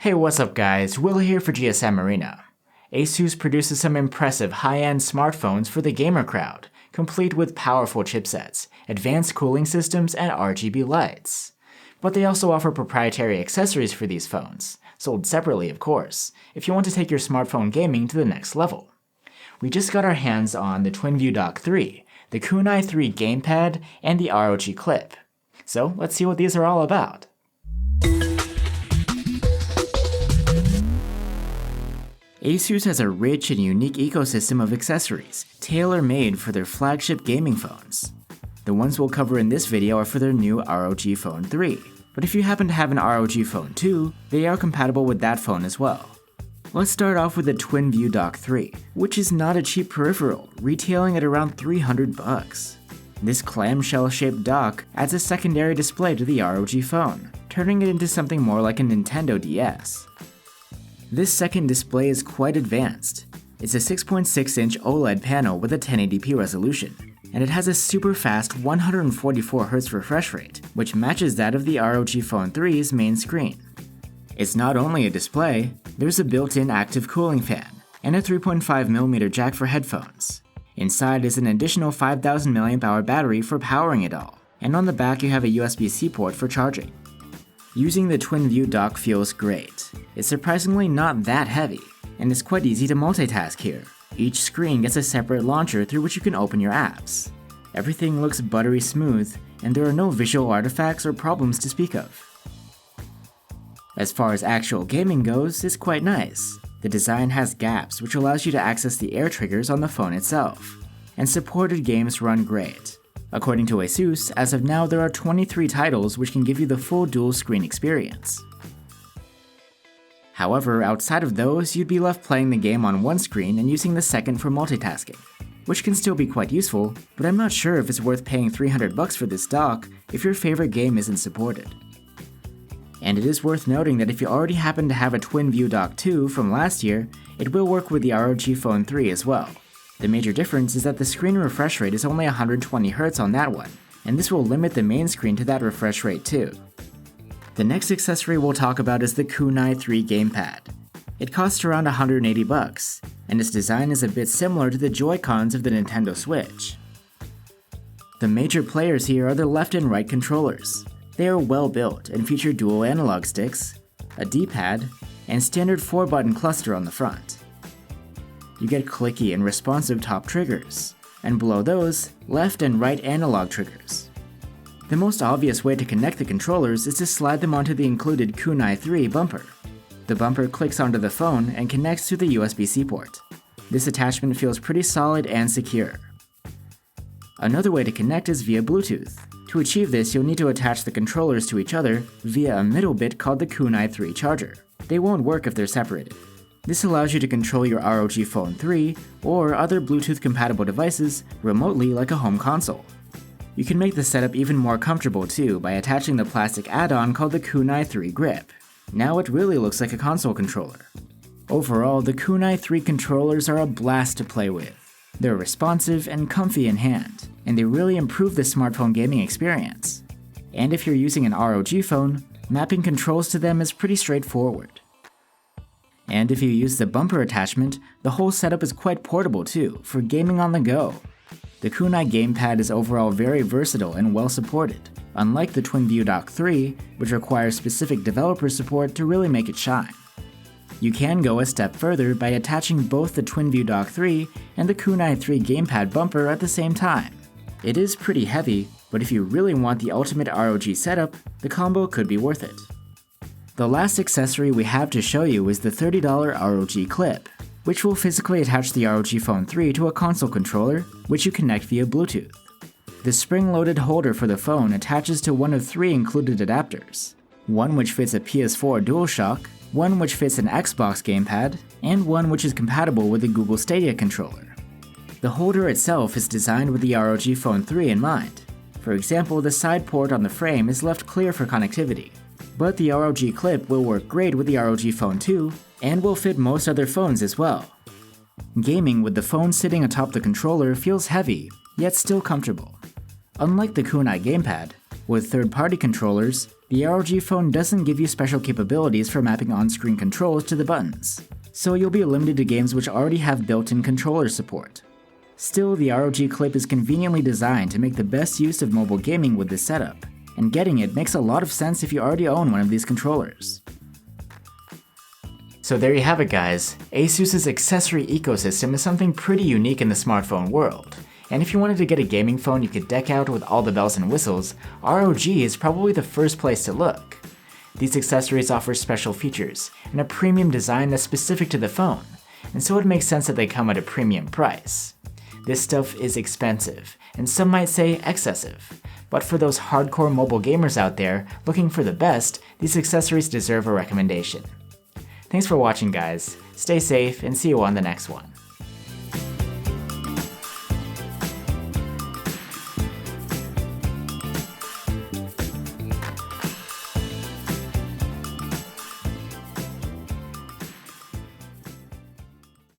Hey, what's up guys, Will here for GSM Arena. ASUS produces some impressive high-end smartphones for the gamer crowd, complete with powerful chipsets, advanced cooling systems, and RGB lights. But they also offer proprietary accessories for these phones, sold separately of course, if you want to take your smartphone gaming to the next level. We just got our hands on the TwinView Dock 3, the Kunai 3 Gamepad, and the ROG Clip. So let's see what these are all about. ASUS has a rich and unique ecosystem of accessories, tailor-made for their flagship gaming phones. The ones we'll cover in this video are for their new ROG Phone 3, but if you happen to have an ROG Phone 2, they are compatible with that phone as well. Let's start off with the TwinView Dock 3, which is not a cheap peripheral, retailing at around $300. This clamshell-shaped dock adds a secondary display to the ROG phone, turning it into something more like a Nintendo DS. This second display is quite advanced. It's a 6.6-inch OLED panel with a 1080p resolution, and it has a super fast 144Hz refresh rate, which matches that of the ROG Phone 3's main screen. It's not only a display, there's a built-in active cooling fan, and a 3.5mm jack for headphones. Inside is an additional 5000 mAh battery for powering it all, and on the back you have a USB-C port for charging. Using the TwinView Dock feels great. It's surprisingly not that heavy, and it's quite easy to multitask here. Each screen gets a separate launcher through which you can open your apps. Everything looks buttery smooth, and there are no visual artifacts or problems to speak of. As far as actual gaming goes, it's quite nice. The design has gaps which allows you to access the air triggers on the phone itself, and supported games run great. According to ASUS, as of now there are 23 titles which can give you the full dual screen experience. However, outside of those, you'd be left playing the game on one screen and using the second for multitasking, which can still be quite useful, but I'm not sure if it's worth paying $300 for this dock if your favorite game isn't supported. And it is worth noting that if you already happen to have a TwinView Dock 2 from last year, it will work with the ROG Phone 3 as well. The major difference is that the screen refresh rate is only 120Hz on that one, and this will limit the main screen to that refresh rate too. The next accessory we'll talk about is the Kunai 3 Gamepad. It costs around $180, and its design is a bit similar to the Joy-Cons of the Nintendo Switch. The major players here are the left and right controllers. They are well built and feature dual analog sticks, a D-pad, and standard 4-button cluster on the front. You get clicky and responsive top triggers, and below those, left and right analog triggers. The most obvious way to connect the controllers is to slide them onto the included Kunai 3 bumper. The bumper clicks onto the phone and connects to the USB-C port. This attachment feels pretty solid and secure. Another way to connect is via Bluetooth. To achieve this, you'll need to attach the controllers to each other via a middle bit called the Kunai 3 charger. They won't work if they're separated. This allows you to control your ROG Phone 3 or other Bluetooth-compatible devices remotely like a home console. You can make the setup even more comfortable too by attaching the plastic add-on called the Kunai 3 Grip. Now it really looks like a console controller. Overall, the Kunai 3 controllers are a blast to play with. They're responsive and comfy in hand, and they really improve the smartphone gaming experience. And if you're using an ROG phone, mapping controls to them is pretty straightforward. And if you use the bumper attachment, the whole setup is quite portable too, for gaming on the go. The Kunai Gamepad is overall very versatile and well supported, unlike the TwinView Dock 3, which requires specific developer support to really make it shine. You can go a step further by attaching both the TwinView Dock 3 and the Kunai 3 Gamepad bumper at the same time. It is pretty heavy, but if you really want the ultimate ROG setup, the combo could be worth it. The last accessory we have to show you is the $30 ROG Clip, which will physically attach the ROG Phone 3 to a console controller, which you connect via Bluetooth. The spring-loaded holder for the phone attaches to one of 3 included adapters, one which fits a PS4 DualShock, one which fits an Xbox gamepad, and one which is compatible with the Google Stadia controller. The holder itself is designed with the ROG Phone 3 in mind. For example, the side port on the frame is left clear for connectivity. But the ROG Clip will work great with the ROG Phone 2 and will fit most other phones as well. Gaming with the phone sitting atop the controller feels heavy, yet still comfortable. Unlike the Kunai Gamepad, with third-party controllers, The ROG phone doesn't give you special capabilities for mapping on-screen controls to the buttons, so you'll be limited to games which already have built-in controller support. Still, the ROG Clip is conveniently designed to make the best use of mobile gaming with this setup, and getting it makes a lot of sense if you already own one of these controllers. So there you have it guys, ASUS's accessory ecosystem is something pretty unique in the smartphone world, and if you wanted to get a gaming phone you could deck out with all the bells and whistles, ROG is probably the first place to look. These accessories offer special features, and a premium design that's specific to the phone, and so it makes sense that they come at a premium price. This stuff is expensive, and some might say excessive, but for those hardcore mobile gamers out there looking for the best, these accessories deserve a recommendation. Thanks for watching guys, stay safe and see you on the next one.